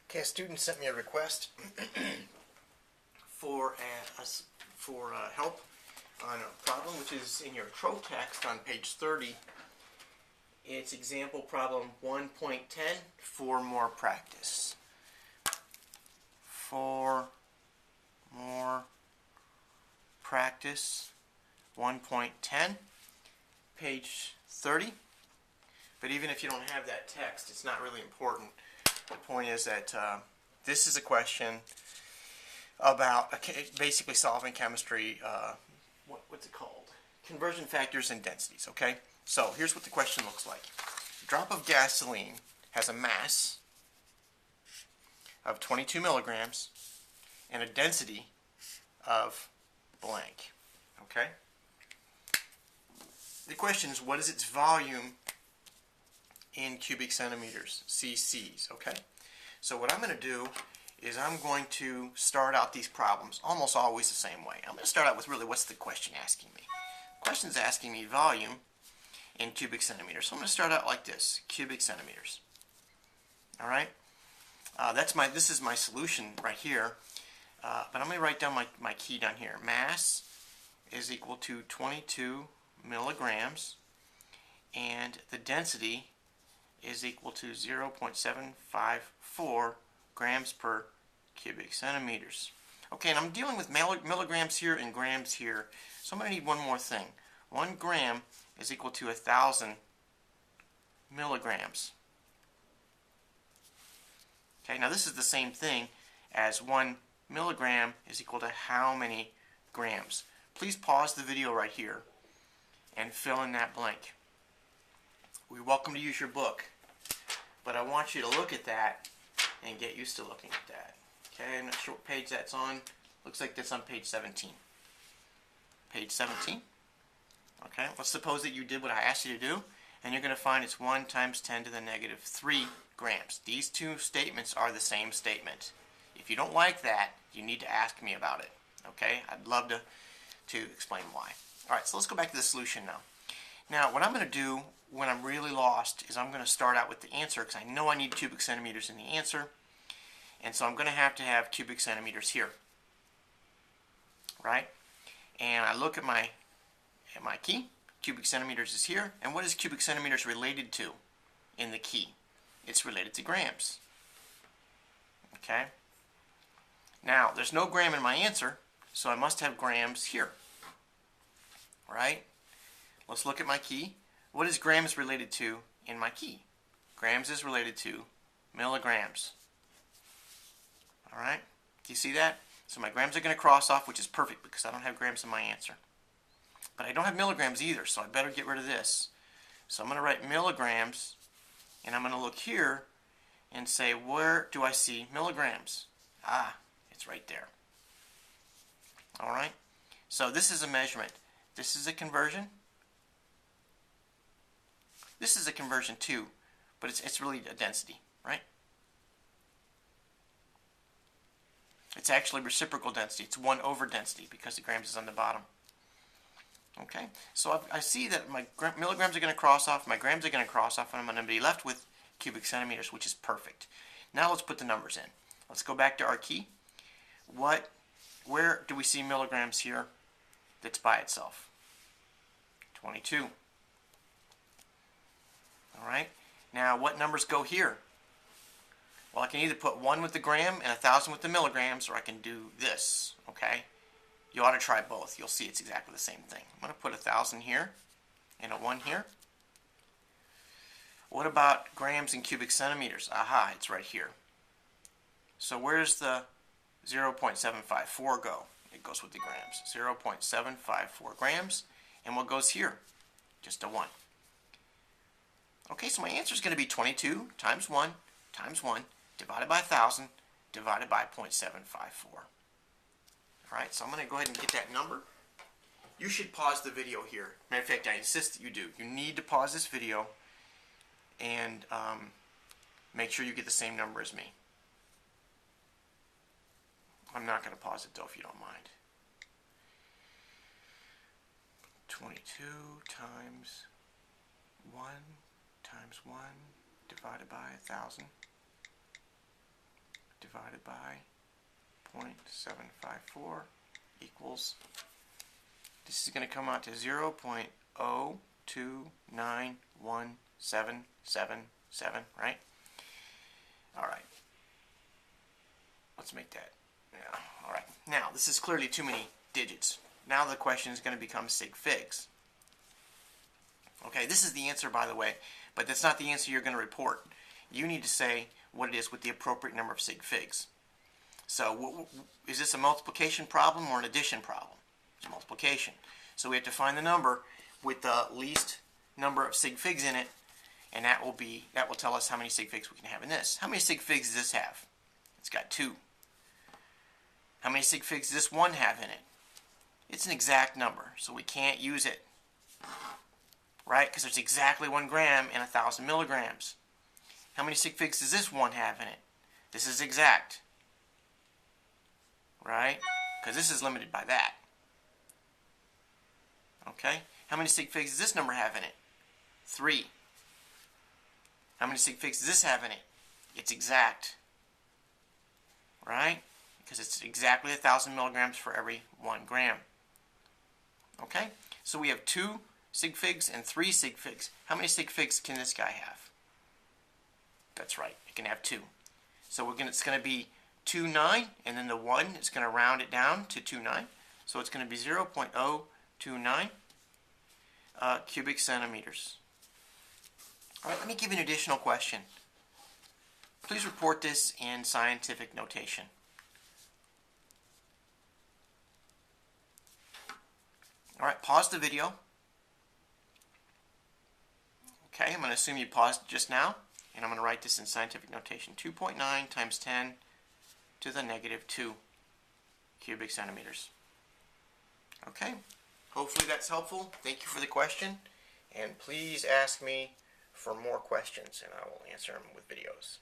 Okay, a student sent me a request for help on a problem which is in your Trove text on page 30. It's example problem 1.10, for more practice. For more practice, 1.10, page 30. But even if you don't have that text, it's not really important. The point is that this is a question about basically solving chemistry, what's it called? Conversion factors and densities, okay? So here's what the question looks like. A drop of gasoline has a mass of 22 milligrams and a density of blank, okay? The question is, what is its volume in cubic centimeters, cc's, okay? So what I'm going to do is I'm going to start out these problems almost always the same way. I'm going to start out with really what's the question asking me. The question's asking me volume in cubic centimeters. So I'm going to start out like this, cubic centimeters. All right? This is my solution right here. But I'm going to write down my key down here. Mass is equal to 22 milligrams, and the density is equal to 0.754 grams per cubic centimeters. Okay, and I'm dealing with milligrams here and grams here, so I'm going to need one more thing. 1 gram is equal to 1,000 milligrams. Okay, now this is the same thing as 1 milligram is equal to how many grams. Please pause the video right here and fill in that blank. We're welcome to use your book, but I want you to look at that and get used to looking at that. Okay, I'm not sure what page that's on. Looks like that's on page 17. Page 17. Okay, let's suppose that you did what I asked you to do, and you're going to find it's 1 times 10 to the negative 3 grams. These two statements are the same statement. If you don't like that, you need to ask me about it. Okay, I'd love to explain why. Alright, so let's go back to the solution now. Now, what I'm going to do when I'm really lost is I'm going to start out with the answer, because I know I need cubic centimeters in the answer, and so I'm going to have cubic centimeters here, right? And I look at my key. Cubic centimeters is here, and what is cubic centimeters related to in the key? It's related to grams. Okay? Now, there's no gram in my answer, so I must have grams here, right? Let's look at my key. What is grams related to in my key? Grams is related to milligrams. All right? Do you see that? So my grams are going to cross off, which is perfect because I don't have grams in my answer. But I don't have milligrams either, so I better get rid of this. So I'm going to write milligrams, and I'm going to look here and say, where do I see milligrams? Ah, it's right there. All right? So this is a measurement. This is a conversion. This is a conversion too, but it's really a density, right? It's actually reciprocal density. It's 1 over density because the grams is on the bottom. Okay, so I see that my milligrams are going to cross off, my grams are going to cross off, and I'm going to be left with cubic centimeters, which is perfect. Now let's put the numbers in. Let's go back to our key. Where do we see milligrams here that's by itself? 22. Alright, now what numbers go here? Well, I can either put 1 with the gram and 1,000 with the milligrams, or I can do this, okay? You ought to try both. You'll see it's exactly the same thing. I'm going to put 1,000 here and a 1 here. What about grams in cubic centimeters? Aha, it's right here. So where's the 0.754 go? It goes with the grams. 0.754 grams. And what goes here? Just a 1. Okay, so my answer is going to be 22 times 1 times 1 divided by 1,000 divided by 0.754. Alright, so I'm going to go ahead and get that number. You should pause the video here. Matter of fact, I insist that you do. You need to pause this video and make sure you get the same number as me. I'm not going to pause it though if you don't mind. 22 times 1 times 1 divided by 1,000 divided by 0.754 equals, this is going to come out to 0.0291777, right? Alright. Let's make that. Yeah. Alright. Now, this is clearly too many digits. Now the question is going to become sig figs. Okay, this is the answer, by the way, but that's not the answer you're going to report. You need to say what it is with the appropriate number of sig figs. So, is this a multiplication problem or an addition problem? It's multiplication. So we have to find the number with the least number of sig figs in it, and that will tell us how many sig figs we can have in this. How many sig figs does this have? It's got 2. How many sig figs does this one have in it? It's an exact number, so we can't use it, right? Because there's exactly 1 gram in 1,000 milligrams. How many sig figs does this one have in it? This is exact, right? Because this is limited by that. Okay? How many sig figs does this number have in it? 3. How many sig figs does this have in it? It's exact, right? Because it's exactly 1,000 milligrams for every 1 gram. Okay? So we have 2 sig figs and 3 sig figs. How many sig figs can this guy have? That's right, it can have 2. So it's going to be 2,9, and then the 1 is going to round it down to 2,9. So it's going to be 0.029 cubic centimeters. All right, let me give you an additional question. Please report this in scientific notation. All right, pause the video. Okay, I'm going to assume you paused just now, and I'm going to write this in scientific notation. 2.9 times 10 to the negative 2 cubic centimeters. Okay, hopefully that's helpful. Thank you for the question, and please ask me for more questions, and I will answer them with videos.